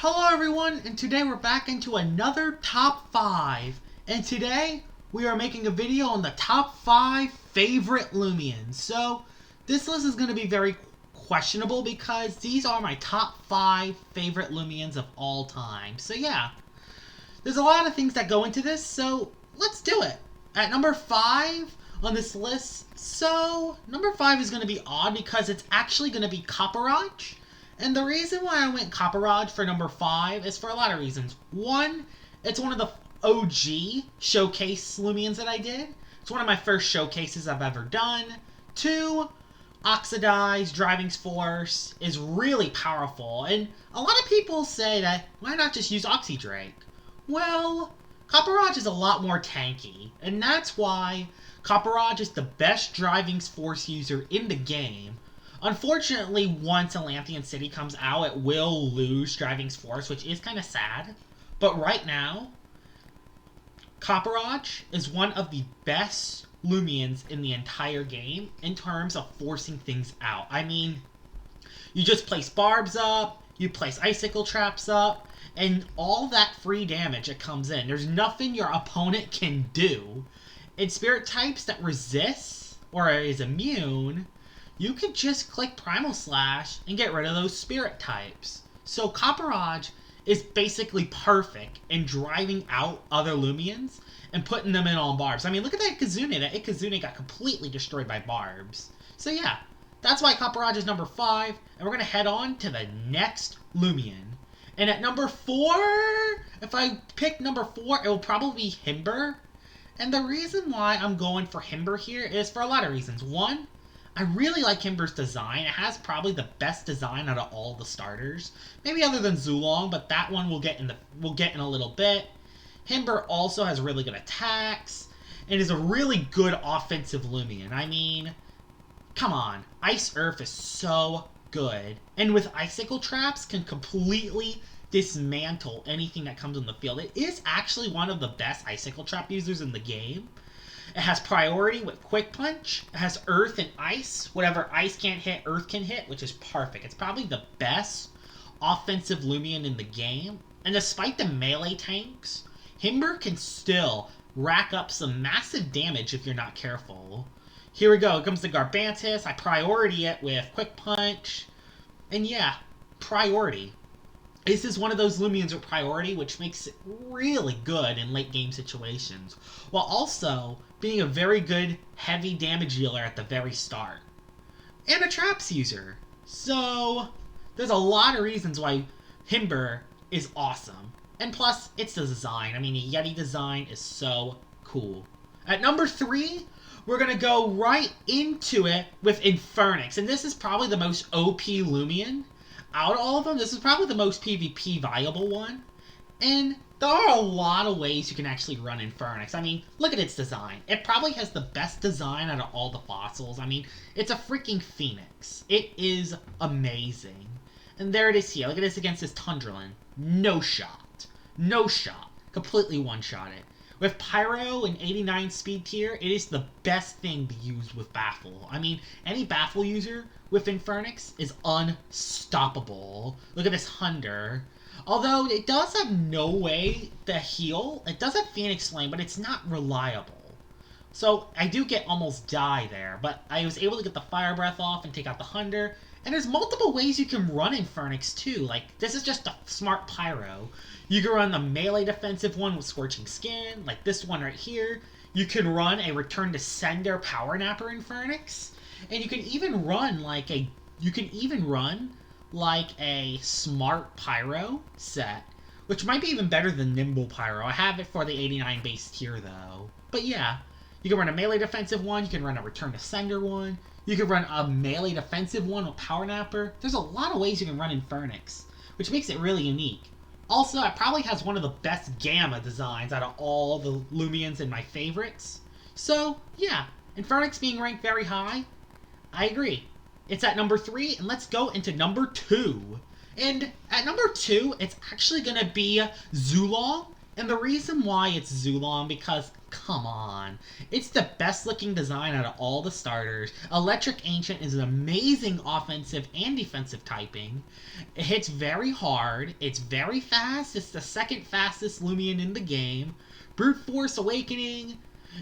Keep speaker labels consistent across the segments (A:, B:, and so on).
A: Hello everyone, and today we're back into another top 5. And today we are making a video on the top 5 favorite Loomians. So this list is going to be very questionable because these are my top 5 favorite Loomians of all time. So yeah, there's a lot of things that go into this, so let's do it. At number 5 on this list, so number 5 is going to be odd because it's actually going to be Copperage. And the reason why I went Copperage for number 5 is for a lot of reasons. One, it's one of the OG showcase Loomians that I did. It's one of my first showcases I've ever done. 2, Oxidized Driving Force is really powerful. And a lot of people say that, why not just use Oxydrake? Well, Copperage is a lot more tanky. And that's why Copperage is the best Driving Force user in the game. Unfortunately, once Atlantean City comes out, it will lose Driving Force, which is kind of sad. But right now, Copperage is one of the best Loomians in the entire game in terms of forcing things out. I mean, you just place barbs up, you place icicle traps up, and all that free damage that comes in. There's nothing your opponent can do. In spirit types that resist or is immune, you could just click Primal Slash and get rid of those spirit types. So Copperage is basically perfect in driving out other Loomians and putting them in on barbs. I mean, look at that Ikazune. That Ikazune got completely destroyed by barbs. So yeah, that's why Copperage is number 5. And we're going to head on to the next Loomian. And at number 4, if I pick number 4, it will probably be Himber. And the reason why I'm going for Himber here is for a lot of reasons. One, I really like Himber's design. It has probably the best design out of all the starters. Maybe other than Zulong, but that one we'll get in a little bit. Himber also has really good attacks and is a really good offensive Loomian. I mean, come on. Ice Earth is so good. And with icicle traps can completely dismantle anything that comes on the field. It is actually one of the best icicle trap users in the game. It has priority with Quick Punch. It has Earth and Ice. Whatever Ice can't hit, Earth can hit, which is perfect. It's probably the best offensive Loomian in the game. And despite the melee tanks, Himber can still rack up some massive damage if you're not careful. Here we go. It comes to Garbantis. I priority it with Quick Punch. And yeah, priority. This is one of those Loomians with priority, which makes it really good in late game situations, while also being a very good heavy damage dealer at the very start. And a traps user. So there's a lot of reasons why Himber is awesome. And plus, it's the design. I mean, the Yeti design is so cool. At number 3, we're going to go right into it with Infernix. And this is probably the most OP Loomian. Out of all of them, this is probably the most PvP viable one. And there are a lot of ways you can actually run Infernix. I mean, look at its design. It probably has the best design out of all the fossils. I mean, it's a freaking phoenix. It is amazing. And there it is here. Look at this against this Tundralin. No shot. No shot. Completely one-shot it. With Pyro and 89 speed tier, it is the best thing to use with Baffle. I mean, any Baffle user with Infernix is unstoppable. Look at this Hunder. Although it does have no way to heal, it does have Phoenix Flame, but it's not reliable. So I do get almost die there, but I was able to get the Fire Breath off and take out the Hunder. And there's multiple ways you can run Infernix too. Like, this is just a smart Pyro. You can run the melee defensive one with Scorching Skin, like this one right here. You can run a Return to Sender Power Napper Infernix. And you can even run like a smart Pyro set, which might be even better than Nimble Pyro. I have it for the 89 base tier though. But yeah, you can run a melee defensive one, you can run a Return to Sender one, you can run a melee defensive one with Power Napper. There's a lot of ways you can run Infernix, which makes it really unique. Also, it probably has one of the best Gamma designs out of all the Loomians and my favorites. So, yeah, Infernix being ranked very high, I agree. It's at number 3, and let's go into number 2. And at number 2, it's actually going to be Zulong. And the reason why it's Zulong, because Come on. It's the best looking design out of all the starters. Electric Ancient is an amazing offensive and defensive typing. It hits very hard. It's very fast. It's the second fastest Loomian in the game. Brute Force Awakening.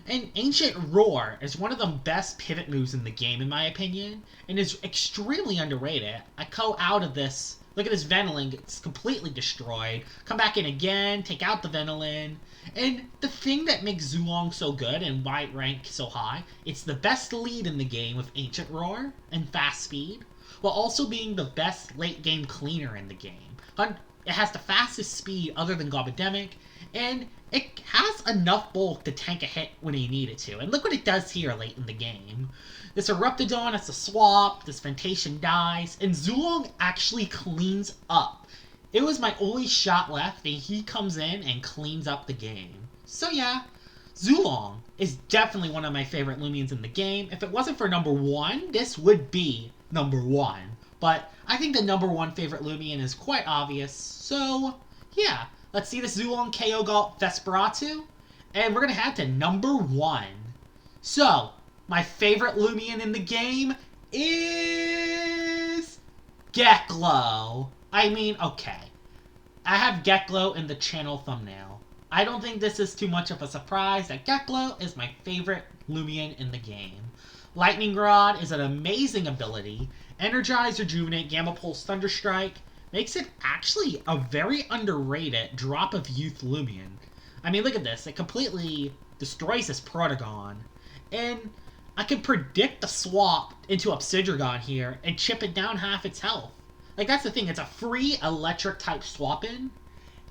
A: And Ancient Roar is one of the best pivot moves in the game, in my opinion, and is extremely underrated. I go out of this. Look at this Venoling, it's completely destroyed. Come back in again, take out the Venoling. And the thing that makes Zulong so good and why it ranks so high, it's the best lead in the game with Ancient Roar and Fast Speed, while also being the best late game cleaner in the game. It has the fastest speed other than Gobademic, and it has enough bulk to tank a hit when you need it to. And look what it does here late in the game. This Eruptodon has to swap, this Fantation dies, and Zulong actually cleans up. It was my only shot left, and he comes in and cleans up the game. So yeah, Zulong is definitely one of my favorite Loomians in the game. If it wasn't for number 1, this would be number 1. But I think the number 1 favorite Loomian is quite obvious, so yeah. Let's see this Zulong KO Vesperatu, and we're going to head to number 1. So, my favorite Loomian in the game is Gecklow. I mean, okay. I have Gecklow in the channel thumbnail. I don't think this is too much of a surprise that Gecklow is my favorite Loomian in the game. Lightning Rod is an amazing ability. Energize, Rejuvenate, Gamma Pulse, Thunderstrike makes it actually a very underrated Drop of Youth Loomian. I mean, look at this. It completely destroys this Protagon. And I can predict the swap into Obsidragon here and chip it down half its health. Like, that's the thing. It's a free electric type swap-in.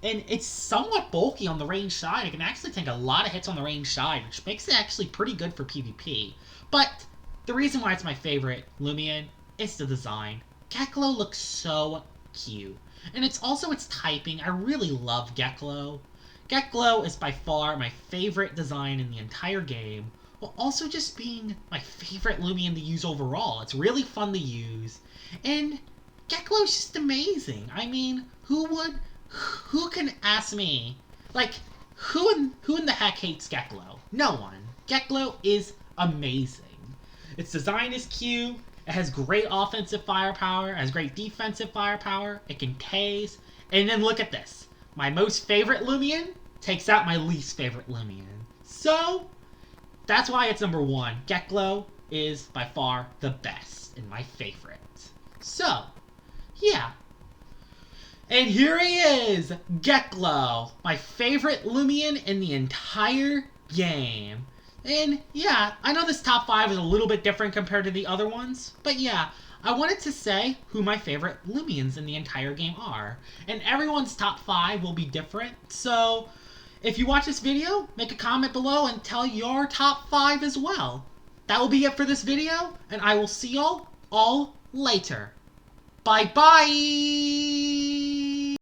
A: And it's somewhat bulky on the range side. It can actually take a lot of hits on the range side, which makes it actually pretty good for PvP. But the reason why it's my favorite Loomian is the design. Gecklow looks so cute. And it's also its typing. I really love Gecklow. Gecklow is by far my favorite design in the entire game, while also just being my favorite Loomian to use overall. It's really fun to use. And Gecklow's just amazing. I mean, who can ask me? Like, who in the heck hates Gecklow? No one. Gecklow is amazing. Its design is cute. It has great offensive firepower. It has great defensive firepower. It can tase. And then look at this. My most favorite Loomian takes out my least favorite Loomian. So, that's why it's number 1. Gecklow is by far the best and my favorite. So, yeah. And here he is, Gecklow, my favorite Loomian in the entire game. And yeah, I know this top 5 is a little bit different compared to the other ones, but yeah, I wanted to say who my favorite Loomians in the entire game are. And everyone's top 5 will be different, so if you watch this video, make a comment below and tell your top 5 as well. That will be it for this video, and I will see y'all all later. Bye-bye!